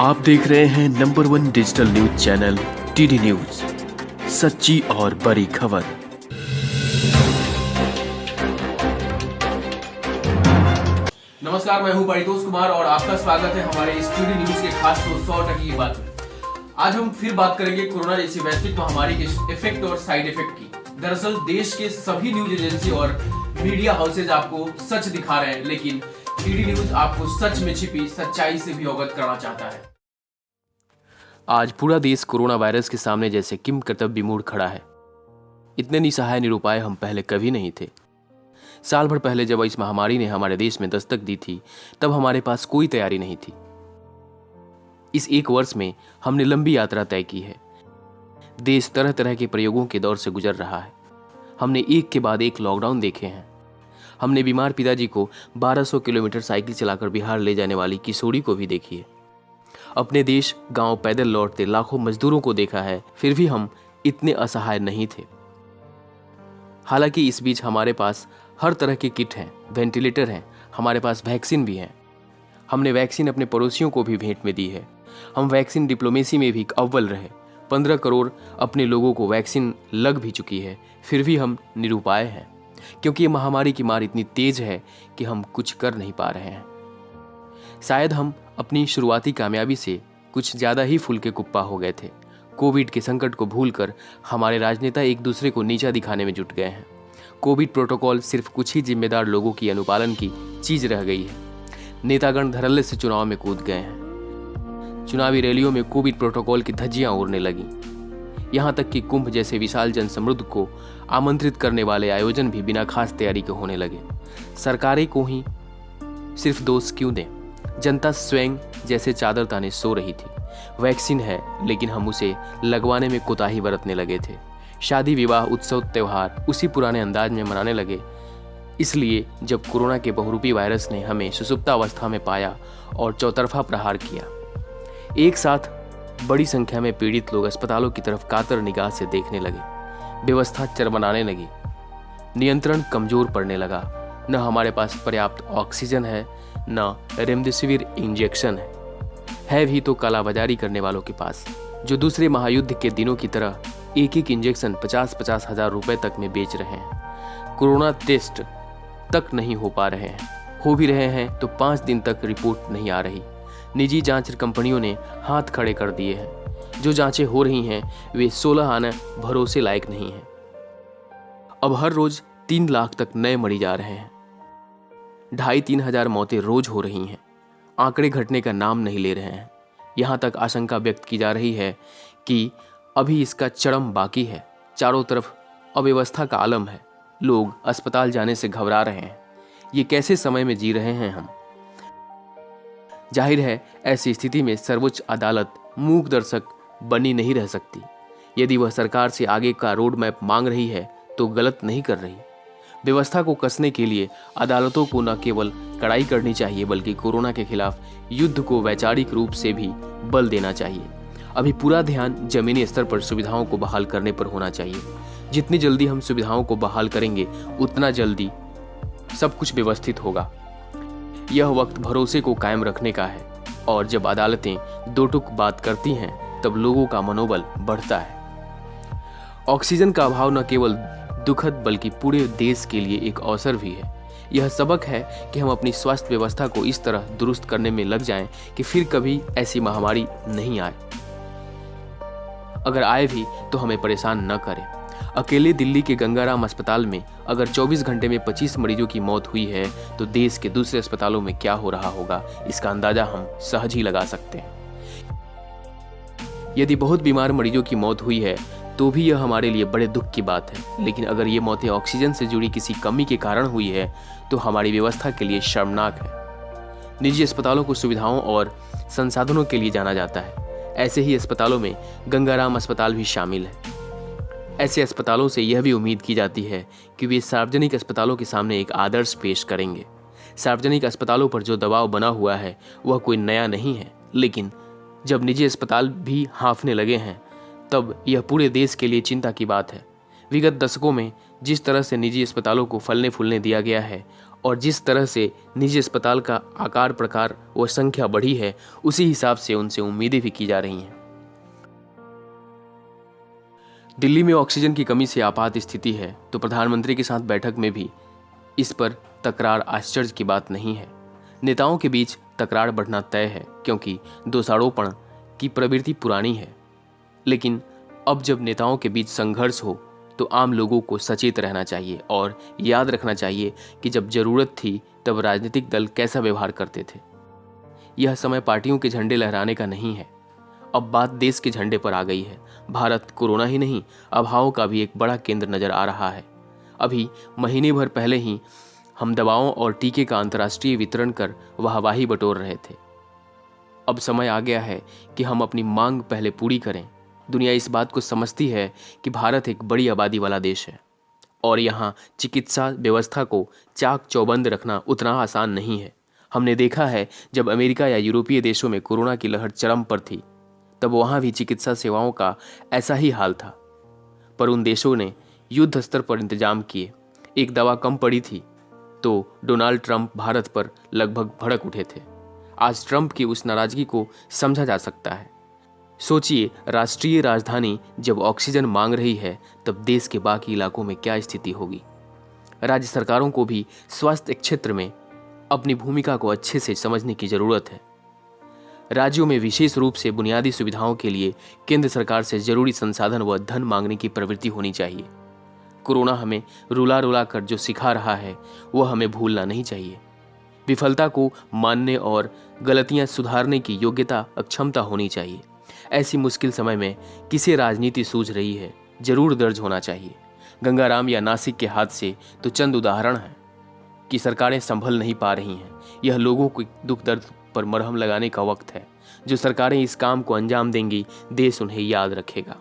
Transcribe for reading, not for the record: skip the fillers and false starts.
आप देख रहे हैं number 1 digital news channel TD news, सच्ची और बड़ी खबर। नमस्कार, मैं हूं परितोष कुमार और आपका स्वागत है हमारे इस टीडी न्यूज के खास शो 100% की बात में। आज हम फिर बात करेंगे कोरोना जैसी वैश्विक महामारी के इफेक्ट और साइड इफेक्ट की। दरअसल देश के सभी न्यूज एजेंसी और मीडिया हाउसेज आपको सच दिखा रहे हैं, लेकिन टीडी न्यूज आपको सच में छिपी सच्चाई से भी अवगत करना चाहता है। आज पूरा देश कोरोना वायरस के सामने जैसे किम कर्तव्य विमूढ़ खड़ा है। इतने निसहाय निरुपाय हम पहले कभी नहीं थे। साल भर पहले जब इस महामारी ने हमारे देश में दस्तक दी थी, तब हमारे पास कोई तैयारी नहीं थी। इस एक वर्ष में हमने लंबी यात्रा तय की है। देश तरह तरह के प्रयोगों के दौर से गुजर रहा है। हमने एक के बाद एक लॉकडाउन देखे हैं। हमने बीमार पिताजी को 1200 किलोमीटर साइकिल चलाकर बिहार ले जाने वाली किशोरी को भी देखी है। अपने देश गांव पैदल लौटते लाखों मजदूरों को देखा है, फिर भी हम इतने असहाय नहीं थे। हालांकि इस बीच हमारे पास हर तरह के किट हैं, वेंटिलेटर हैं, हमारे पास वैक्सीन भी हैं। हमने वैक्सीन अपने पड़ोसियों को भी भेंट में दी है। हम वैक्सीन डिप्लोमेसी में भी अव्वल रहे। 15 करोड़ अपने लोगों को वैक्सीन लग भी चुकी है, फिर भी हम निरुपाय हैं, क्योंकि ये महामारी की मार इतनी तेज है कि हम कुछ कर नहीं पा रहे हैं। शायद हम अपनी शुरुआती कामयाबी से कुछ ज़्यादा ही फूल के कुप्पा हो गए थे। कोविड के संकट को भूलकर हमारे राजनेता एक दूसरे को नीचा दिखाने में जुट गए हैं। कोविड प्रोटोकॉल सिर्फ कुछ ही जिम्मेदार लोगों की अनुपालन की चीज रह गई है। नेतागण धड़ल्ले से चुनाव में कूद गए हैं। चुनावी रैलियों में कोविड प्रोटोकॉल की धज्जियां उड़ने लगी। यहां तक कि कुंभ जैसे विशाल जनसमृद्ध को आमंत्रित करने वाले आयोजन भी बिना खास तैयारी के होने लगे। सरकारें को ही सिर्फ दोष क्यों दें? जनता स्वयं जैसे चादर ताने सो रही थी। वैक्सीन है, लेकिन हम उसे लगवाने में कोताही बरतने लगे थे। शादी विवाह उत्सव त्योहार उसी पुराने अंदाज में मनाने लगे। इसलिए जब कोरोना के बहुरूपी वायरस ने हमें सुसुप्तावस्था में पाया और चौतरफा प्रहार किया, एक साथ बड़ी संख्या में पीड़ित लोग अस्पतालों की तरफ कातर निगाह से देखने लगे। व्यवस्था चरमराने लगी, नियंत्रण कमजोर पड़ने लगा। न हमारे पास पर्याप्त ऑक्सीजन है, न रेमडेसिविर इंजेक्शन है भी तो कालाबाजारी करने वालों के पास, जो दूसरे महायुद्ध के दिनों की तरह एक एक इंजेक्शन 50-50 हजार रुपए तक में बेच रहे हैं। कोरोना टेस्ट तक नहीं हो पा रहे हैं, हो भी रहे हैं तो 5 दिन तक रिपोर्ट नहीं आ रही। निजी जांच कंपनियों ने हाथ खड़े कर दिए हैं। जो जांचें हो रही हैं वे 16 आना भरोसे लायक नहीं हैं। अब हर रोज 3 लाख तक नए मरीज आ रहे हैं। 2,500-3 हजार मौतें रोज हो रही हैं। आंकड़े घटने का नाम नहीं ले रहे हैं। यहाँ तक आशंका व्यक्त की जा रही है कि अभी इसका चरम बाकी है। चारों तरफ अव्यवस्था का आलम है। लोग अस्पताल जाने से घबरा रहे हैं। ये कैसे समय में जी रहे हैं हम? जाहिर है ऐसी स्थिति में सर्वोच्च अदालत मूक दर्शक बनी नहीं रह सकती। यदि वह सरकार से आगे का रोड मैप मांग रही है तो गलत नहीं कर रही। व्यवस्था को कसने के लिए अदालतों को न केवल कड़ाई करनी चाहिए, बल्कि कोरोना के खिलाफ युद्ध को वैचारिक रूप से भी बल देना चाहिए। अभी पूरा ध्यान जमीनी स्तर पर सुविधाओं को बहाल करने पर होना चाहिए। जितनी जल्दी हम सुविधाओं को बहाल करेंगे, उतना जल्दी सब कुछ व्यवस्थित होगा। यह वक्त भरोसे को कायम रखने का है, और जब अदालतें दो टूक बात करती हैं, तब लोगों का मनोबल बढ़ता है। ऑक्सीजन का अभाव न केवल दुखद बल्कि पूरे देश के लिए एक अवसर भी है। यह सबक है कि हम अपनी स्वास्थ्य व्यवस्था को इस तरह दुरुस्त करने में लग जाएं कि फिर कभी ऐसी महामारी नहीं आए। अगर आए भी तो हमें परेशान न करें। अकेले दिल्ली के गंगाराम अस्पताल में अगर 24 घंटे में 25 मरीजों की मौत हुई है, तो देश के दूसरे अस्पतालों में क्या हो रहा होगा, इसका अंदाजा हम सहज ही लगा सकते हैं। यदि बहुत बीमार मरीजों की मौत हुई है तो भी यह हमारे लिए बड़े दुख की बात है, लेकिन अगर ये मौतें ऑक्सीजन से जुड़ी किसी कमी के कारण हुई है तो हमारी व्यवस्था के लिए शर्मनाक है। निजी अस्पतालों को सुविधाओं और संसाधनों के लिए जाना जाता है। ऐसे ही अस्पतालों में गंगाराम अस्पताल भी शामिल है। ऐसे अस्पतालों से यह भी उम्मीद की जाती है कि वे सार्वजनिक अस्पतालों के सामने एक आदर्श पेश करेंगे। सार्वजनिक अस्पतालों पर जो दबाव बना हुआ है वह कोई नया नहीं है, लेकिन जब निजी अस्पताल भी हाँफने लगे हैं, तब यह पूरे देश के लिए चिंता की बात है। विगत दशकों में जिस तरह से निजी अस्पतालों को फलने फूलने दिया गया है और जिस तरह से निजी अस्पताल का आकार प्रकार व संख्या बढ़ी है, उसी हिसाब से उनसे उम्मीदें भी की जा रही हैं। दिल्ली में ऑक्सीजन की कमी से आपात स्थिति है, तो प्रधानमंत्री के साथ बैठक में भी इस पर तकरार आश्चर्य की बात नहीं है। नेताओं के बीच तकरार बढ़ना तय है, क्योंकि दोषारोपण की प्रवृत्ति पुरानी है। लेकिन अब जब नेताओं के बीच संघर्ष हो तो आम लोगों को सचेत रहना चाहिए और याद रखना चाहिए कि जब जरूरत थी तब राजनीतिक दल कैसा व्यवहार करते थे। यह समय पार्टियों के झंडे लहराने का नहीं है, अब बात देश के झंडे पर आ गई है। भारत कोरोना ही नहीं, अभावों का भी एक बड़ा केंद्र नजर आ रहा है। अभी महीने भर पहले ही हम दवाओं और टीके का अंतर्राष्ट्रीय वितरण कर वाहवाही बटोर रहे थे। अब समय आ गया है कि हम अपनी मांग पहले पूरी करें। दुनिया इस बात को समझती है कि भारत एक बड़ी आबादी वाला देश है और यहाँ चिकित्सा व्यवस्था को चाक चौबंद रखना उतना आसान नहीं है। हमने देखा है, जब अमेरिका या यूरोपीय देशों में कोरोना की लहर चरम पर थी, तब वहाँ भी चिकित्सा सेवाओं का ऐसा ही हाल था, पर उन देशों ने युद्ध स्तर पर इंतजाम किए। एक दवा कम पड़ी थी तो डोनाल्ड ट्रंप भारत पर लगभग भड़क उठे थे। आज ट्रंप की उस नाराजगी को समझा जा सकता है। सोचिए, राष्ट्रीय राजधानी जब ऑक्सीजन मांग रही है, तब देश के बाकी इलाकों में क्या स्थिति होगी। राज्य सरकारों को भी स्वास्थ्य क्षेत्र में अपनी भूमिका को अच्छे से समझने की जरूरत है। राज्यों में विशेष रूप से बुनियादी सुविधाओं के लिए केंद्र सरकार से जरूरी संसाधन व धन मांगने की प्रवृत्ति होनी चाहिए। कोरोना हमें रुला रुला कर जो सिखा रहा है, वह हमें भूलना नहीं चाहिए। विफलता को मानने और गलतियां सुधारने की योग्यता अक्षमता होनी चाहिए। ऐसी मुश्किल समय में किसे राजनीति सूझ रही है, जरूर दर्ज होना चाहिए। गंगाराम या नासिक के हादसे तो चंद उदाहरण हैं कि सरकारें संभल नहीं पा रही हैं। यह लोगों के दुख दर्द पर मरहम लगाने का वक्त है। जो सरकारें इस काम को अंजाम देंगी, देश उन्हें याद रखेगा।